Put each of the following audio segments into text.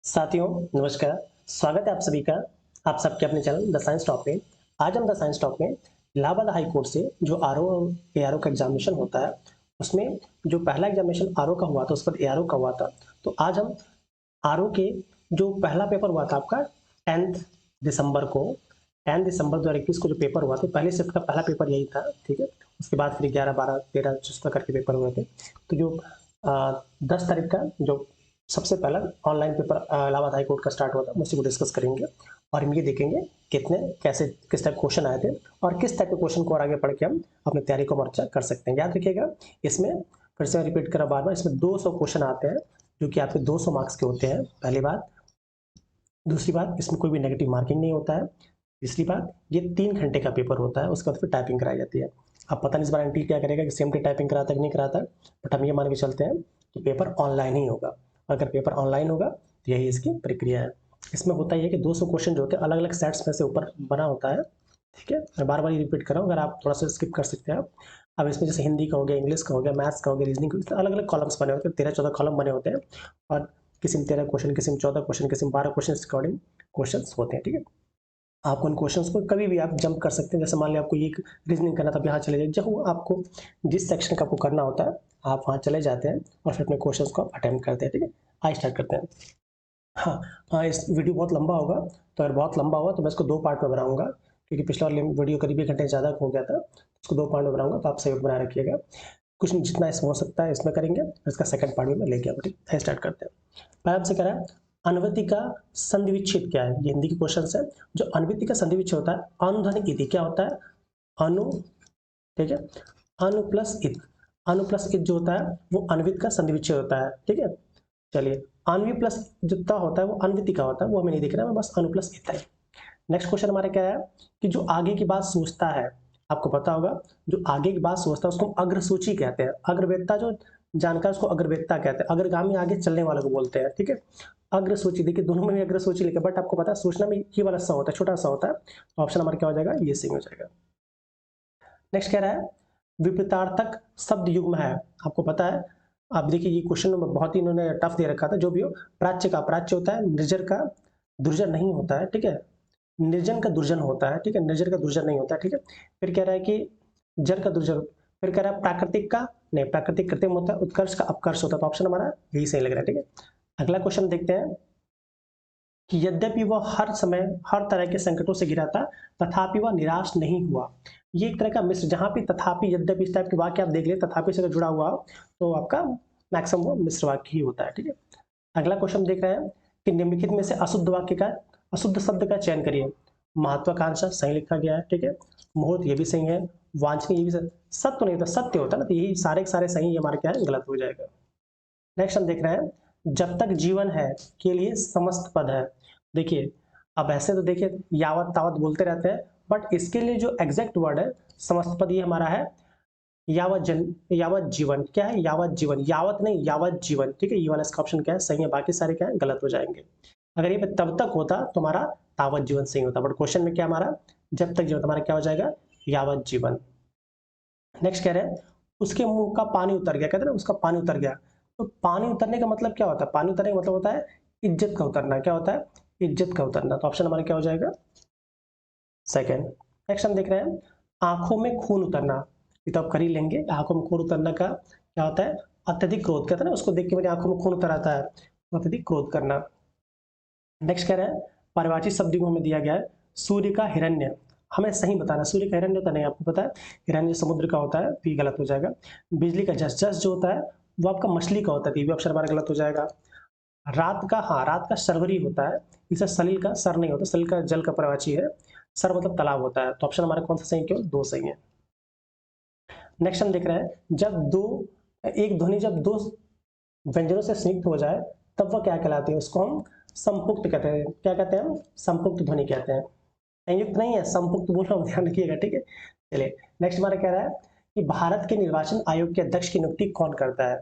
साथियों नमस्कार। स्वागत है आप सभी का आप सबके अपने चैनल द साइंस टॉप में। आज हम द साइंस टॉप में इलाहाबाद हाई कोर्ट से जो आरओ एआरओ का एग्जामिनेशन होता है उसमें जो पहला एग्जामिनेशन आरओ का हुआ था उस पर एआरओ का हुआ था। तो आज हम आरओ के जो पहला पेपर हुआ था आपका 10 दिसंबर को 10 दिसंबर 2021 को जो पेपर हुआ था पहले शिफ्ट का पहला पेपर यही था। ठीक है, उसके बाद फिर 11 12 13 जिस प्रकार के पेपर हुए थे। तो जो 10 तारीख का जो सबसे पहला online paper Allahabad high court का स्टार्ट हुआ था उसी को डिस्कस करेंगे और हम ये देखेंगे कितने कैसे किस टाइप क्वेश्चन आए थे और किस टाइप के क्वेश्चन को और आगे पढ़ के हम अपनी तैयारी को मर्चा कर सकते हैं। याद रखिएगा इसमें फिर से रिपीट करा बार बार, इसमें 200 क्वेश्चन आते हैं जो कि आपके 200 मार्क्स के होते हैं, पहली बात। दूसरी बात, इसमें कोई भी नेगेटिव मार्किंग नहीं होता है। तीसरी बात, ये 3 घंटे का पेपर होता है, उसके बाद फिर टाइपिंग कराई जाती है। अब पता नहीं इस बार एनटी क्या करेगा कि सेम डे टाइपिंग कराता है कि नहीं कराता है, बट हम ये मान के चलते हैं कि पेपर ऑनलाइन ही होगा। अगर पेपर ऑनलाइन होगा तो यही इसकी प्रक्रिया है। इसमें होता है कि 200 क्वेश्चन जो होते हैं अलग अलग सेट्स में से ऊपर बना होता है। ठीक है, मैं बार बार ये रिपीट कर रहा हूँ, अगर आप थोड़ा सा स्किप कर सकते हैं आप। अब इसमें जैसे हिंदी का हो गया, इंग्लिश का हो गया, मैथ्स का हो गया, रीजनिंग का, अलग अलग कॉलम्स बने होते हैं, 13-14 कॉलम बने होते हैं और किसी में 13 क्वेश्चन, किसी में 14 क्वेश्चन, किसी में 12 क्वेश्चन अकॉर्डिंग क्वेश्चंस होते हैं। ठीक है, आप उन क्वेश्चंस को कभी भी आप जंप कर सकते हैं। जैसे मान लिया आपको ये रीजनिंग करना था, आप यहाँ चले जाइए, जब आपको जिस सेक्शन का आपको करना होता है आप वहाँ चले जाते हैं और फिर अपने क्वेश्चंस को आप अटेम्प्ट करते हैं। ठीक है, आइए स्टार्ट करते हैं। हाँ, इस वीडियो बहुत लंबा होगा, तो अगर बहुत लंबा हुआ तो मैं इसको 2 पार्ट में बनाऊंगा, क्योंकि पिछला वाला वीडियो करीब 1 घंटे ज़्यादा हो गया था। इसको 2 पार्ट में बनाऊंगा, तो आप सही बनाए रखिएगा। कुछ नहीं, जितना इसमें हो सकता है इसमें करेंगे, इसका सेकंड पार्ट भी मैं लेके आऊँगा। ठीक है, स्टार्ट करते हैं। पहले आपसे कह रहा है अनुवृत्ति का संधि विच्छेद क्या है। ये हिंदी के क्वेश्चन है। जो अनुवृत्ति का संधि विच्छेद होता है, अनुध्वनि इति क्या होता है, अनु, ठीक है, अनु प्लस इत। अनु प्लस इत जो होता है वो अन्वित का संधि विच्छेद होता है। ठीक है, चलिए, अन्वी प्लस जो ता होता है वो अन्विति का होता है, वो हमें नहीं दिख रहा है, बस अनु प्लस इत है। नेक्स्ट क्वेश्चन हमारा क्या है कि जो आगे की बात सोचता है, आपको पता होगा जो आगे की बात सोचता है उसको अग्रसूची कहते हैं। अग्रवेत्ता जो जानकार उसको अग्रवेत्ता कहते हैं। अग्रगामी आगे चलने वाले को बोलते हैं। ठीक है, अग्रसूची, देखिए दोनों में अग्रसूची लिखा, बट आपको पता है सूचना में ये वाला सा होता है, छोटा सा होता है। तो ऑप्शन हमारा क्या हो जाएगा, ये सही हो जाएगा। नेक्स्ट कह रहा है विपरीतार्थक शब्द युग्म है। आपको पता है, आप देखिए ये क्वेश्चन में बहुत ही इन्होंने टफ दे रखा था। जो भी हो, प्राच्य का प्राच्य होता है, निर्जर का दुर्जन नहीं होता है। ठीक है, निर्जन का दुर्जन होता है। ठीक है, निर्जर का दुर्जन नहीं होता है। ठीक है, फिर कह रहा है कि जर का दुर्जन, फिर कह रहा है प्राकृतिक का नहीं, प्राकृतिक कृत्रिम होता है, उत्कर्ष का अपकर्ष होता है। तो ऑप्शन हमारा यही सही लग रहा है। ठीक है, अगला क्वेश्चन देखते हैं कि यद्यपि वह हर समय हर तरह के संकटों से घिरा था तथापि वह निराश नहीं हुआ। ये एक तरह का मिश्र, जहां पे तथापि यद्यपि इस टाइप के वाक्य आप देख ले, तथापि से अगर जुड़ा हुआ हो तो आपका मैक्सिमम वो मिश्र वाक्य ही होता है। ठीक है, अगला क्वेश्चन देख रहे हैं कि निम्नलिखित में से अशुद्ध वाक्य का, अशुद्ध शब्द का चयन करिए। महत्वाकांक्षा सही लिखा गया है। ठीक है, मुहूर्त ये भी सही है, वांछनीय ये भी सही, सत्य नहीं होता, सत्य होता है ना, तो यही सारे के सारे सही, ये हमारे क्या है, गलत हो जाएगा। नेक्स्ट हम देख रहे हैं जब तक जीवन है के लिए समस्त पद है। देखिए, अब ऐसे तो देखिए यावत तावत बोलते रहते हैं, बट इसके लिए जो एग्जैक्ट वर्ड है समस्त पद, ये हमारा है यावत जन, यावत जीवन। क्या है, यावत जीवन, यावत नहीं यावत जीवन। ठीक है, ये वाला इसका ऑप्शन क्या है, सही है, बाकी सारे क्या है, गलत हो जाएंगे। अगर ये तब तक होता तो हमारा तावत जीवन सही होता, बट क्वेश्चन में क्या हमारा जब तक जीवन, हमारा क्या हो जाएगा, यावत जीवन। नेक्स्ट कह रहे हैं उसके मुंह का पानी उतर गया, कहते हैं ना उसका पानी उतर गया। तो पानी उतरने का मतलब क्या होता है, पानी उतरने का मतलब होता है इज्जत का उतरना। क्या होता है, इज्जत का उतरना। तो ऑप्शन हमारा क्या हो जाएगा, सेकंड। नेक्स्ट हम देख रहे हैं आंखों में खून उतरना। ये तो आप कर ही लेंगे, आंखों में खून उतरना का क्या होता है, अत्यधिक क्रोध, कहते हैं ना उसको देख के मेरी आंखों में खून उतर आता है, तो अत्यधिक क्रोध करना। नेक्स्ट कह रहे हैं पारिभाषिक शब्द हमें दिया गया है सूर्य का हिरण्य, हमें सही बताना। सूर्य का हिरण्य होता नहीं, आपको पता है हिरण्य समुद्र का होता है, तो ये गलत हो जाएगा। बिजली का जस, जस जो होता है वो आपका मछली का होता है, तो ये भी अक्षर हमारा गलत हो जाएगा। रात का, हाँ रात का शर्वरी होता है, इसे सलिल का सर नहीं होता, सलिल का जल का पर्यायवाची है, सर मतलब तालाब होता है। तो ऑप्शन हमारा कौन सा सही, क्यों, दो सही है। नेक्स्ट हम देख रहे हैं जब दो, एक ध्वनि जब दो व्यंजनों से संयुक्त हो जाए तब वह क्या कहलाती है, उसको हम संपुक्त कहते हैं। क्या कहते हैं हम, संपुक्त ध्वनि कहते हैं। संयुक्त नहीं है, संपुक्त बोल रहा हूँ, ध्यान रखिएगा। ठीक है, चलिए नेक्स्ट हमारा कह रहा है कि भारत के निर्वाचन आयोग के अध्यक्ष की नियुक्ति कौन करता है।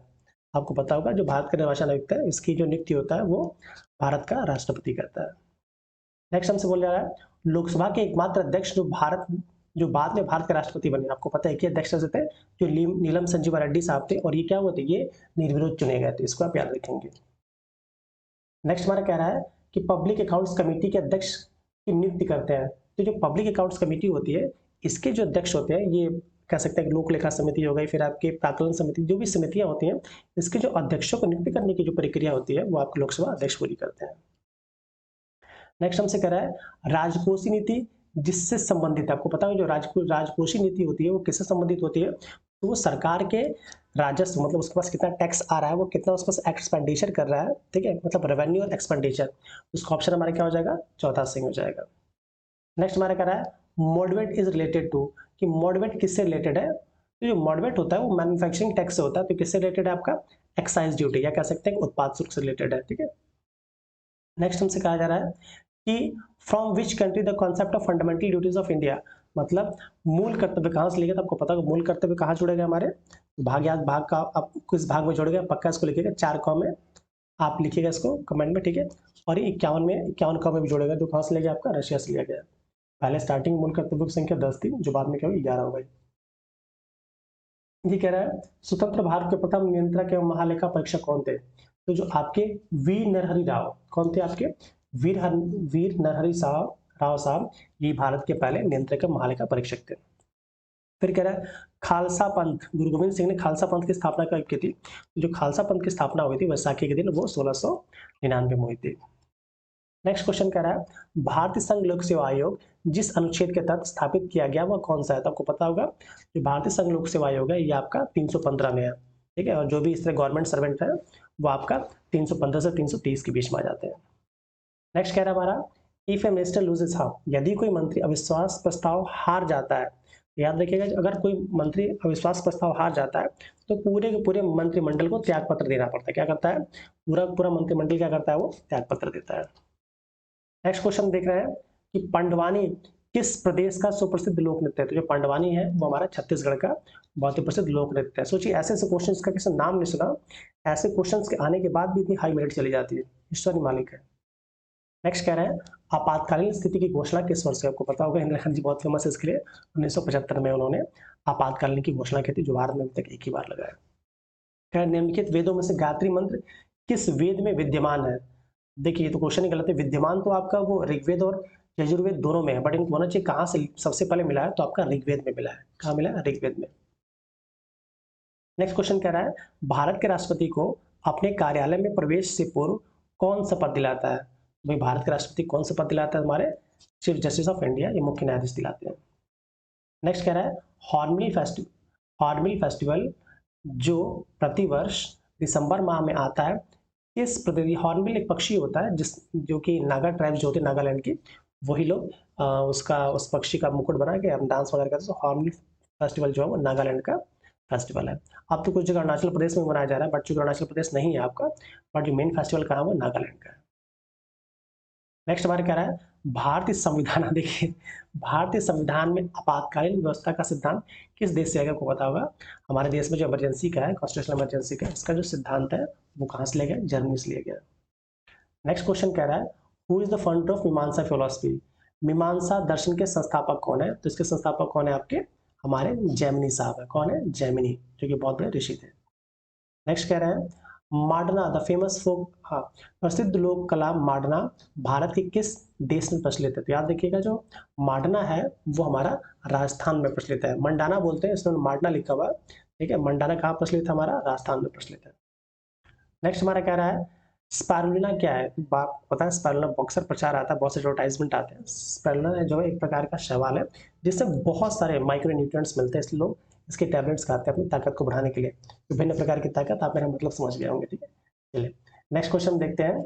आपको पता होगा जो भारत का निर्वाचन आयुक्त है इसकी जो नियुक्ति होता है वो भारत का राष्ट्रपति करता है। नेक्स्ट हमसे बोल रहा है लोकसभा के एकमात्र अध्यक्ष जो भारत, जो बाद में भारत के राष्ट्रपति बने। आपको पता है कि अध्यक्ष थे जो नीलम संजीवा रेड्डी साहब थे, और ये क्या हुए थे, ये निर्विरोध चुने गए थे, इसको आप याद रखेंगे। नेक्स्ट हमारा कह रहा है कि पब्लिक अकाउंट्स कमेटी के अध्यक्ष की नियुक्ति करते हैं। तो जो पब्लिक अकाउंट्स कमेटी होती है, इसके जो अध्यक्ष होते हैं, ये कह सकते हैं कि लोक लेखा समिति हो गई, फिर आपके प्राक्कलन समिति, जो भी समितियां होती हैं, इसके जो अध्यक्षों को नियुक्त करने की जो प्रक्रिया होती है वो आपके लोकसभा अध्यक्ष पूरी करते हैं। नेक्स्ट हमसे कह रहा है राजकोषीय नीति जिससे संबंधित है। आपको पता है जो राजकोषीय नीति होती है वो किससे संबंधित होती है? तो वो सरकार के राजस्व, मतलब उसके पास कितना टैक्स आ रहा है, वो कितना उसके पास एक्सपेंडिचर कर रहा है, ठीक है, मतलब रेवेन्यू और एक्सपेंडिचर। उसका ऑप्शन हमारा क्या हो जाएगा? चौथा सही हो जाएगा। नेक्स्ट हमारा कह रहा है मॉडवेट इज रिलेटेड टू, कि मॉडवेट किससे रिलेटेड है? तो जो मॉडवेट होता है वो मैन्युफैक्चरिंग टैक्स से होता है, तो किससे रिलेटेड है? आपका एक्साइज ड्यूटी, या कह सकते हैं उत्पाद शुल्क से रिलेटेड है, ठीक है। नेक्स्ट हमसे कहा जा रहा है कि from which country the concept of fundamental duties of India, मतलब मूल कर्तव्य कहाँ से लिखेगा? तो आपको पता होगा मूल कर्तव्य कहाँ जुड़ेगा हमारे? भाग या भाग का आप किस भाग में जोड़ेगा? पक्का इसको लिखिएगा 4 क में, आप लिखिएगा इसको कमेंट में, ठीक है। और 51 में 51 क में भी जोड़ेगा, जो कहाँ से लिया गया? आपका रशिया से लिया गया। पहले स्टार्टिंग मूल कर्तव्यों की संख्या 10 थी, जो बाद में क्या हुई? 11 हो गई। ये कह रहा है स्वतंत्र भारत के प्रथम नियंत्रक एवं महालेखा परीक्षक कौन थे? तो जो आपके वीर नरहरि राव, कौन थे आपके? वीर नरहरि राव साहब, ये भारत के पहले नियंत्रक एवं महालेखा परीक्षक थे। फिर कह रहा है खालसा पंथ, गुरु गोविंद सिंह ने खालसा पंथ की स्थापना कब की थी? जो खालसा पंथ की स्थापना हुई थी वैसाखी के दिन, वो 1699 में हुई थी। नेक्स्ट क्वेश्चन कह रहा है भारतीय संघ लोक सेवा आयोग जिस अनुच्छेद के तहत स्थापित किया गया वह कौन सा है? तो आपको पता होगा जो भारतीय संघ लोक सेवा आयोग है ये आपका 315 में है, ठीक है। और जो भी इस तरह गवर्नमेंट सर्वेंट है वो आपका 315 से 330 के बीच में आ जाते हैं। नेक्स्ट कह रहा है हमारा if A minister loses half, यदि कोई मंत्री अविश्वास प्रस्ताव हार जाता है, याद रखिएगा अगर कोई मंत्री अविश्वास प्रस्ताव हार जाता है तो पूरे के पूरे मंत्रिमंडल को त्याग पत्र देना पड़ता है। क्या करता है? पूरा पूरा मंत्रिमंडल क्या करता है? वो त्याग पत्र देता है। नेक्स्ट क्वेश्चन देख रहे हैं कि पंडवानी किस प्रदेश का सुप्रसिद्ध लोक नृत्य है? तो जो पंडवानी है वो हमारा छत्तीसगढ़ का बहुत ही प्रसिद्ध लोक नृत्य है। सोचिए ऐसे ऐसे क्वेश्चंस का किसी नाम नहीं सुना, ऐसे क्वेश्चंस के आने के बाद भी इतनी हाई मेरिट चली जाती है, ईश्वर ही मालिक है। नेक्स्ट कह रहे हैं आपातकालीन स्थिति की घोषणा किस वर्ष है? आपको पता होगा इंदिरा गांधी बहुत फेमस है इसके लिए, 1975 में उन्होंने आपातकालीन की घोषणा की थी, जो भारत में अभी तक एक ही बार लगा है। कह निम्नलिखित वेदों में से गायत्री मंत्र किस वेद में विद्यमान है? देखिए ये तो क्वेश्चन ही गलत है, विद्यमान तो आपका वो ऋग्वेद और यजुर्वेद दोनों में है, बट इनको होना चाहिए कहाँ से सबसे पहले मिला है? तो आपका ऋग्वेद में मिला है। कहाँ मिला है? ऋग्वेद में। नेक्स्ट क्वेश्चन कह रहा है भारत के राष्ट्रपति को अपने कार्यालय में प्रवेश से पूर्व कौन सा पद दिलाता है? भाई भारत के राष्ट्रपति कौन सा पद दिलाता है? हमारे चीफ जस्टिस ऑफ इंडिया, ये मुख्य न्यायाधीश दिलाते हैं। नेक्स्ट कह रहा है हॉर्नबिल फेस्टिवल जो प्रतिवर्ष दिसंबर माह में आता है किस प्रदेश? हॉर्नबिल एक पक्षी होता है जिस जो कि नागा ट्राइब्स जो होते हैं नागालैंड की, वही लोग उसका उस पक्षी का मुकुट बना के हम डांस वगैरह करते हैं। तो हॉर्नबिल फेस्टिवल जो है वो नागालैंड का फेस्टिवल है। अब तो कुछ जगह अरुणाचल प्रदेश में मनाया जा रहा है, बट चूंकि अरुणाचल प्रदेश नहीं है आपका, बट जो मेन फेस्टिवल कहाँ है वो नागालैंड का है। नेक्स्ट हमारे कह रहा है भारतीय संविधान, देखिए भारतीय संविधान में आपातकालीन व्यवस्था का सिद्धांत किस देश से आएगा? आपको पता होगा हमारे देश में जो इमरजेंसी का है, कॉन्स्टिट्यूशनल इमरजेंसी का, इसका जो सिद्धांत है वो कहाँ से लिया गया? जर्मनी से लिया गया। नेक्स्ट क्वेश्चन कह रहा है who is the founder of मीमांसा फिलोसफी? मीमांसा दर्शन के संस्थापक कौन है? तो इसके संस्थापक कौन है? आपके हमारे जैमिनी साहब है। कौन है? जैमिनी, जो कि बहुत बड़े ऋषि थे। नेक्स्ट कह रहे हैं माडना द फेमस फोक, हाँ, प्रसिद्ध लोक कला माडना भारत के किस देश में प्रचलित है? तो याद रखिएगा जो माडना है वो हमारा राजस्थान में प्रचलित है। मंडाना बोलते हैं, इसमें माडना लिखा हुआ है, ठीक है। मंडाना कहाँ प्रचलित है? हमारा राजस्थान में प्रचलित है। नेक्स्ट हमारा कह रहा है स्पारुलिना क्या है? पता है स्पारुलिना बॉक्सर प्रचार आता है, बहुत से एडवर्टाइजमेंट आते हैं। स्पारुलिना जो है एक प्रकार का शैवाल है जिससे बहुत सारे माइक्रो न्यूट्रिएंट्स मिलते हैं, इसलिए लोग इसके टैबलेट्स खाते हैं अपनी ताकत को बढ़ाने के लिए। विभिन्न प्रकार की ताकत, आप मेरा मतलब समझ गए होंगे, ठीक है। चलिए नेक्स्ट क्वेश्चन देखते हैं।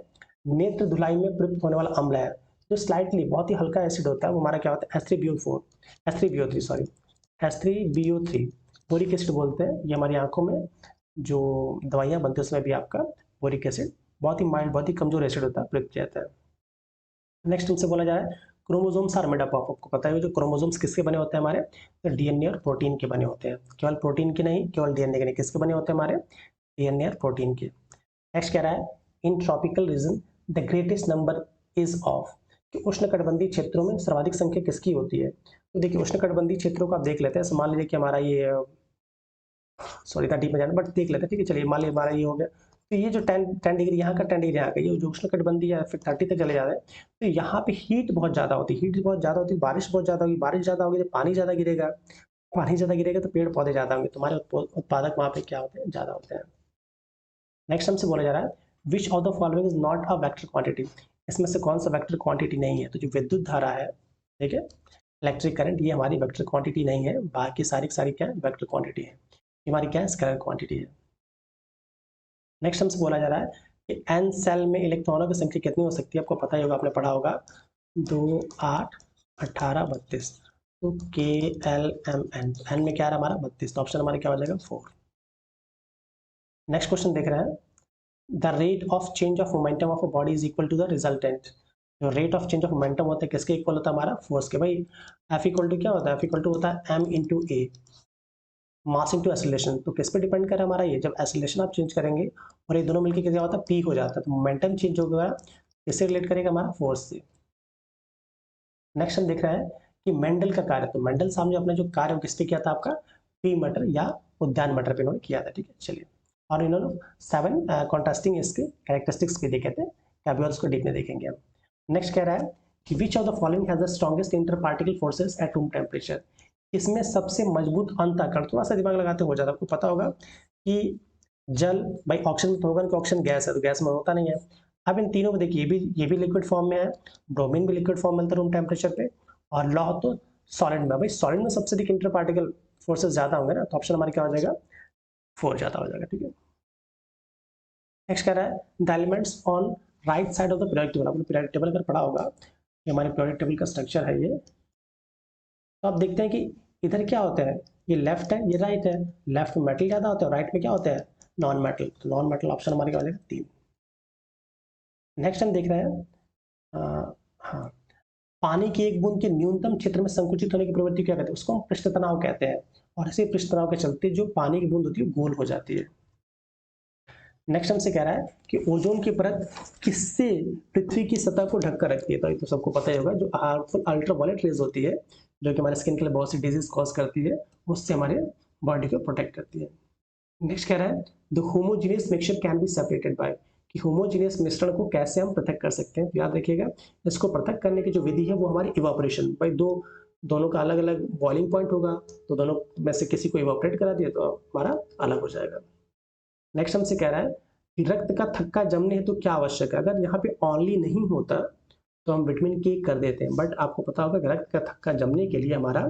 नेत्र धुलाई में प्रयुक्त होने वाला अम्ल है जो स्लाइटली बहुत ही हल्का एसिड होता है, वो हमारा क्या होता है? H3BO3 बोरिक एसिड बोलते हैं। ये हमारी आंखों में जो दवाइयाँ बनती है उसमें भी आपका बोरिक एसिड बहुत ही माइल्ड, बहुत ही कमजोर एसिड होता है, प्रयुक्त किया जाता है। नेक्स्ट हमसे बोला जा रहा है chromosomes are made up of, आपको पता है जो क्रोमोसोम्स किसके बने होते हैं? हमारे तो डीएनए और प्रोटीन के बने होते हैं। केवल प्रोटीन के नहीं, केवल डीएनए के नहीं, किसके बने होते हैं? हमारे डीएनए और प्रोटीन के। नेक्स्ट कह रहा है in tropical region the greatest number is of, कि उष्णकटिबंधीय क्षेत्रों में सर्वाधिक संख्या किसकी होती है? तो देखिए उष्णकटिबंधीय क्षेत्रों को आप देख लेते हैं। मान लीजिए कि हमारा ये, सॉरी इतना डीप में जाना, बट देख लेते हैं, ठीक है। चलिए मान लीजिए हमारा ये हो गया तो ये जो 10 डिग्री यहाँ का 10 डिग्री यहाँ का, ये जो उष्णकटिबंधीय या फिर 30 तक चले जा रहे हैं, तो यहाँ पे हीट बहुत ज़्यादा होती है, हीट बहुत ज़्यादा होती है, बारिश बहुत ज़्यादा होगी, बारिश ज़्यादा होगी तो पानी ज़्यादा गिरेगा, पानी ज़्यादा गिरेगा तो पेड़ पौधे ज़्यादा होंगे, तुम्हारे उत्पादक वहाँ पे क्या होते हैं, ज़्यादा होते हैं। नेक्स्ट हमसे बोला जा रहा है which of the following is not a vector quantity, इसमें से कौन सा वेक्टर क्वांटिटी नहीं है। तो जो विद्युत धारा है, ठीक है, इलेक्ट्रिक करंट, ये हमारी वेक्टर क्वांटिटी नहीं है, बाकी सारी सारी क्या है, वेक्टर क्वांटिटी है, ये हमारी क्या है, स्केलर क्वांटिटी है। नेक्स्ट हमसे बोला जा रहा है कि एन सेल में इलेक्ट्रॉनों की संख्या कितनी हो सकती है, आपको पता ही होगा, आपने पढ़ा होगा 2, 8, 18, 32। तो के एल एम एन, एन में क्या है हमारा 32, तो ऑप्शन हमारा क्या हो जाएगा 4। नेक्स्ट क्वेश्चन देख रहे हैं the rate of change of momentum of a body is equal to the resultant. जो rate of change of momentum होता है किसके इक्वल होता है, हमारा फोर्स के। भाई एफ इक्वल टू क्या होता है, एफ इक्वल टू होता है एम इंटू ए, मास इंटू एक्सेलरेशन। तो किस पे डिपेंड कर रहा है हमारा, ये जब एक्सेलरेशन आप चेंज करेंगे और ये दोनों मिलकर क्या होता है, पी हो जाता है, तो मोमेंटम चेंज होगा, इससे रिलेट करेगा हमारा फोर्स से। नेक्स्ट हम देख रहे हैं कि मेंडल का कार्य, तो मेंडल साहब ने अपना जो कार्य वो किस पे किया था, आपका पी मटर या उद्यान मटर पे इन्होंने किया था, ठीक है। चलिए, और इन्होंने 7 कॉन्ट्रास्टिंग इसके कैरेक्टरिस्टिक्स भी देखे थे, अभी और उसको डीप में देखेंगे हम। नेक्स्ट कह रहा है कि which of the following has the strongest inter particle forces at room temperature, इसमें सबसे मजबूत अंतःकरण, थोड़ा सा दिमाग लगाते हो जाता, आपको पता होगा कि जल, भाई ऑक्सीजन में तो होगा कि ऑक्सीजन गैस है, तो गैस में होता नहीं है। अब इन तीनों को देखिए, ये भी लिक्विड फॉर्म में है, ब्रोमीन भी लिक्विड फॉर्म में मिलता है रूम टेम्परेचर पे, और लौह तो सॉलिड में। भाई सॉलिड में सबसे अधिक इंटर पार्टिकल फोर्सेस ज्यादा होंगे ना, तो ऑप्शन हमारा क्या हो जाएगा 4 ज्यादा हो जाएगा, ठीक है। नेक्स्ट कह रहा है the elements on right side of the periodic table, आपने पीरियोडिक टेबल अगर पढ़ा होगा, ये हमारे पीरियोडिक टेबल का स्ट्रक्चर है ये। तो आप देखते हैं कि इधर क्या होता है, ये लेफ्ट है, ये राइट है, लेफ्ट में मेटल ज्यादा होता है और राइट में क्या होता है, नॉन मेटल। तो नॉन मेटल ऑप्शन हमारे क्या हो जाएगा 3। नेक्स्ट हम देख रहे हैं हाँ, पानी की एक बूंद के न्यूनतम क्षेत्र में संकुचित होने की प्रवृत्ति क्या कहते हैं, उसको हम पृष्ठ तनाव कहते हैं, और इसी पृष्ठ तनाव के चलते जो पानी की बूंद होती है गोल हो जाती है। नेक्स्ट हमसे कह रहा है कि ओजोन की परत किससे पृथ्वी की सतह को ढककर रखती है, तो ये तो सबको पता ही होगा, जो हार्मफुल अल्ट्रावायलेट रेज होती है, जो कि हमारे स्किन के लिए बहुत सी डिजीज कॉज करती है, उससे हमारे बॉडी को प्रोटेक्ट करती है। नेक्स्ट कह रहा है the homogeneous mixture can be separated by, कि होमोजीनियस मिश्रण को कैसे हम पृथक कर सकते हैं। तो याद रखिएगा, इसको पृथक करने की जो विधि है वो हमारी इवापोरेशन, भाई दोनों का अलग अलग बॉइलिंग पॉइंट होगा, तो दोनों में से किसी को इवापोरेट करा दिया तो हमारा अलग हो जाएगा। नेक्स्ट हमसे कह रहा है कि रक्त का थक्का जमने हेतु क्या आवश्यक है, अगर यहाँ पे ऑनली नहीं होता तो हम विटामिन के कर देते हैं, बट आपको पता होगा कि रक्त का थक्का जमने के लिए हमारा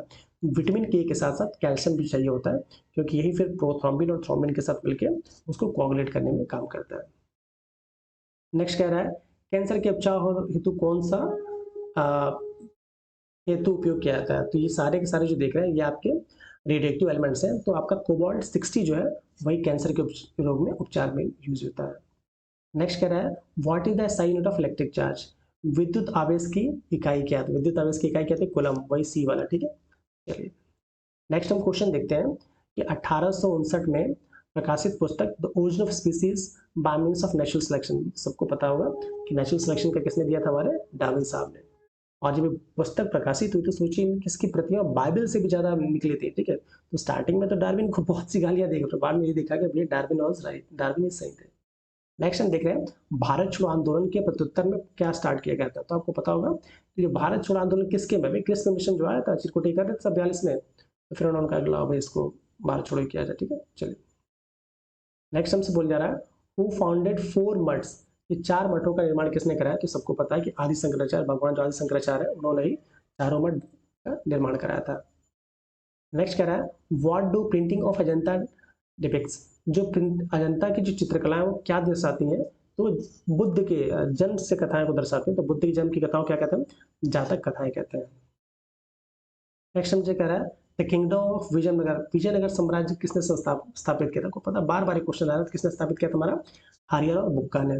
विटामिन के साथ साथ कैल्शियम भी चाहिए होता है, क्योंकि यही फिर प्रोथ्रोम्बिन और थ्रोम्बिन के साथ मिलकर उसको कोगुलेट करने में काम करता है। नेक्स्ट कह रहा है कैंसर के उपचार हेतु कौन सा हेतु उपयोग किया जाता है, तो ये सारे के सारे जो देख रहे हैं ये आपके रेडियोएक्टिव एलिमेंट्स हैं, तो आपका कोबाल्ट 60 जो है वही कैंसर के रोग में उपचार में यूज होता है। नेक्स्ट कह रहा है what is the SI unit of electric charge, विद्युत आवेश की इकाई क्या है, विद्युत आवेश की इकाई क्या है, कूलम, वही सी वाला, ठीक है। चलिए, नेक्स्ट हम क्वेश्चन देखते हैं कि 1859 में प्रकाशित पुस्तक the origin of species by means of natural selection, सबको पता होगा कि नेचुरल सिलेक्शन का किसने दिया था, हमारे डार्विन साहब ने। और जब ये पुस्तक प्रकाशित हुई तो सोचिए किसकी प्रतियां बाइबल से भी ज्यादा निकली थी, ठीक है। तो स्टार्टिंग में तो डार्विन को बहुत सी गालियां दी, तो बाद में ये देखा कि भैया डार्विन वाज राइट, डार्विन ही सही थे। नेक्स्ट हम देख रहे हैं भारत छोड़ो आंदोलन के प्रत्युत्तर में क्या स्टार्ट किया गया था, तो आपको पता होगा कि जो भारत छोड़ो आंदोलन किसके में, क्रिस मिशन जो आया था चिरकुटी कर रहे थे 42 में, तो फिर उन्होंने कहा भाई इसको भारत छोड़ो किया जाए, ठीक है। चलिए, नेक्स्ट हमसे बोल जा रहा है हु फाउंडेड 4 मठ्स, ये 4 मठों का निर्माण किसने कराया, तो सबको पता है कि आदि शंकराचार्य, भगवान जो आदि शंकराचार्य है उन्होंने ही चारों मठ का निर्माण कराया था। नेक्स्ट कह रहा है what do printing of Ajanta depicts, जो अजंता की जो चित्रकलाएं वो क्या दर्शाती हैं, तो बुद्ध के जन्म से कथाएं को दर्शाते हैं, तो बुद्ध के जन्म की कथाओं क्या कहते हैं, जातक कथाएं कहते हैं। नेक्स्ट हमसे कह रहा है the kingdom of Vijayanagar, Vijayanagar साम्राज्य किसने स्थापित किया था, को पता, बार बार क्वेश्चन आ रहा है किसने स्थापित किया था, हमारा हरियर और बुक्का ने।